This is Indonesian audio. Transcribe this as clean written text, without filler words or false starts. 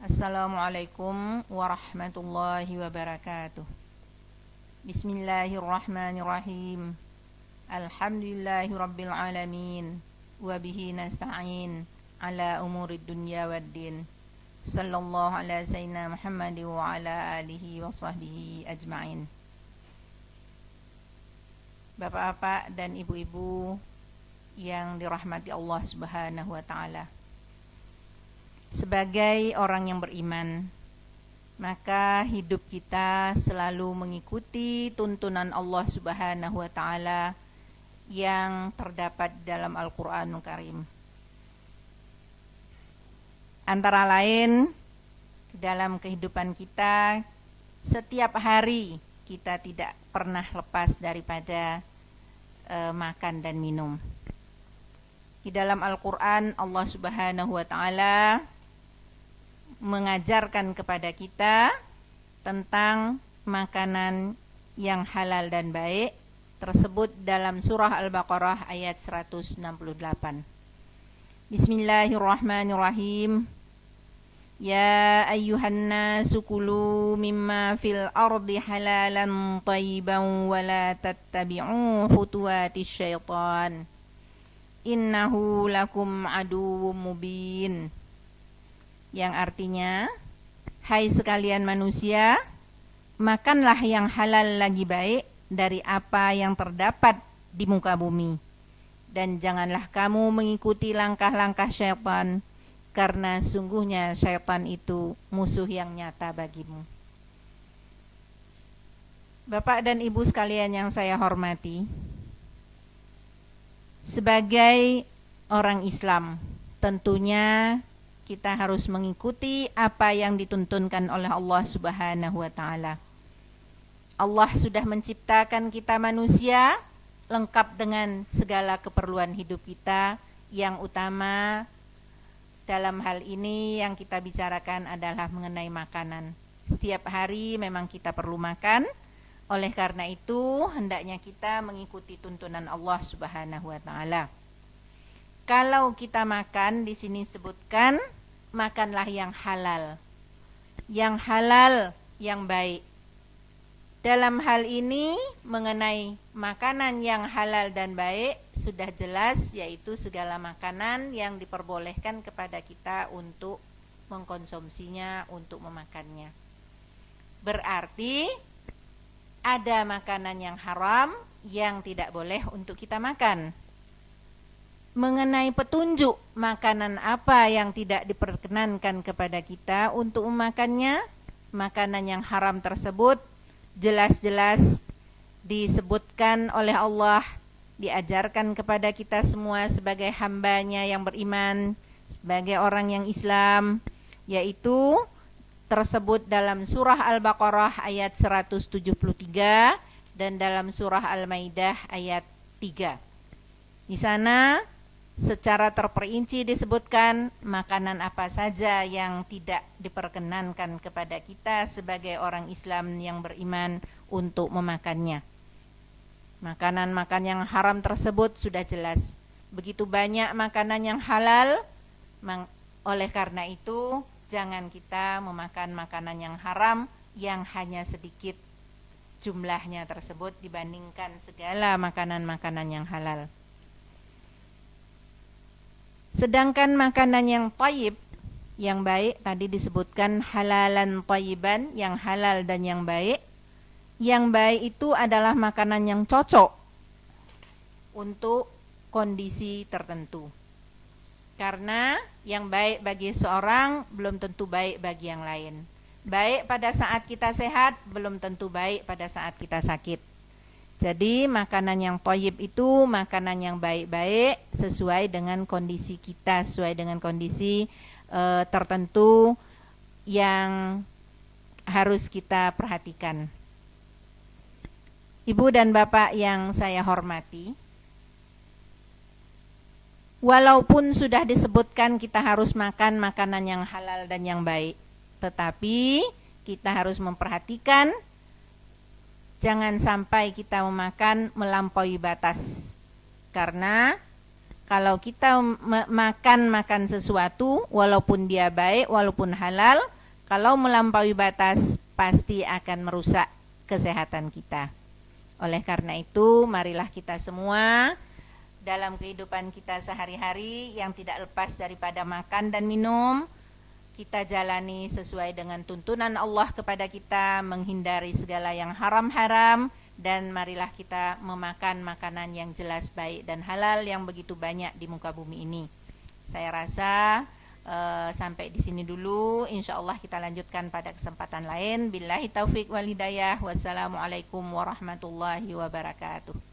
Assalamualaikum warahmatullahi wabarakatuh. Bismillahirrahmanirrahim. Alhamdulillahi rabbil alamin. Wabihi nasta'in ala umurid dunya waddin. Sallallahu ala sayyidina Muhammad wa ala alihi wa sahbihi ajma'in. Bapak-bapak dan ibu-ibu yang dirahmati Allah Subhanahu wa ta'ala, sebagai orang yang beriman, maka hidup kita selalu mengikuti tuntunan Allah Subhanahu wa ta'ala yang terdapat dalam Al-Qur'anul Karim. Antara lain, dalam kehidupan kita, setiap hari kita tidak pernah lepas daripada makan dan minum. Di dalam Al-Qur'an, Allah Subhanahu wa ta'ala mengajarkan kepada kita tentang makanan yang halal dan baik, tersebut dalam surah Al-Baqarah ayat 168. Bismillahirrahmanirrahim. Ya ayyuhan nasu kulu mimma fil ardi halalan thayyiban wa la tattabi'u khutuwatis syaitan innahu lakum aduwwum mubin. Yang artinya, hai sekalian manusia, makanlah yang halal lagi baik dari apa yang terdapat di muka bumi, dan janganlah kamu mengikuti langkah-langkah syaitan, karena sungguhnya syaitan itu musuh yang nyata bagimu. Bapak dan ibu sekalian yang saya hormati, sebagai orang Islam, tentunya kita harus mengikuti apa yang dituntunkan oleh Allah Subhanahu wa ta'ala. Allah sudah menciptakan kita manusia lengkap dengan segala keperluan hidup kita. Yang utama dalam hal ini yang kita bicarakan adalah mengenai makanan. Setiap hari memang kita perlu makan. Oleh karena itu, hendaknya kita mengikuti tuntunan Allah Subhanahu wa ta'ala. Kalau kita makan, di sini sebutkan makanlah yang halal, yang baik. Dalam hal ini mengenai makanan yang halal dan baik sudah jelas, yaitu segala makanan yang diperbolehkan kepada kita untuk mengkonsumsinya, untuk memakannya. Berarti ada makanan yang haram yang tidak boleh untuk kita makan. Mengenai petunjuk makanan apa yang tidak diperkenankan kepada kita untuk memakannya, makanan yang haram tersebut jelas-jelas disebutkan oleh Allah, diajarkan kepada kita semua sebagai hambanya yang beriman, sebagai orang yang Islam, yaitu tersebut dalam surah Al-Baqarah ayat 173 dan dalam surah Al-Maidah ayat 3. Di sana secara terperinci disebutkan makanan apa saja yang tidak diperkenankan kepada kita sebagai orang Islam yang beriman untuk memakannya. Makanan-makanan yang haram tersebut sudah jelas. Begitu banyak makanan yang halal, oleh karena itu jangan kita memakan makanan yang haram yang hanya sedikit jumlahnya tersebut dibandingkan segala makanan-makanan yang halal. Sedangkan makanan yang thayyib, yang baik, tadi disebutkan halalan thayyiban, yang halal dan yang baik. Yang baik itu adalah makanan yang cocok untuk kondisi tertentu. Karena yang baik bagi seorang belum tentu baik bagi yang lain. Baik pada saat kita sehat belum tentu baik pada saat kita sakit. Jadi makanan yang thayyib itu makanan yang baik-baik sesuai dengan kondisi kita, sesuai dengan kondisi tertentu yang harus kita perhatikan. Ibu dan bapak yang saya hormati, walaupun sudah disebutkan kita harus makan makanan yang halal dan yang baik, tetapi kita harus memperhatikan jangan sampai kita memakan melampaui batas. Karena kalau kita makan sesuatu walaupun dia baik, walaupun halal, kalau melampaui batas pasti akan merusak kesehatan kita. Oleh karena itu, marilah kita semua dalam kehidupan kita sehari-hari yang tidak lepas daripada makan dan minum, kita jalani sesuai dengan tuntunan Allah kepada kita, menghindari segala yang haram-haram, dan marilah kita memakan makanan yang jelas baik dan halal yang begitu banyak di muka bumi ini. Saya rasa sampai di sini dulu. Insyaallah kita lanjutkan pada kesempatan lain. Billahi taufik wal hidayah. Wassalamualaikum warahmatullahi wabarakatuh.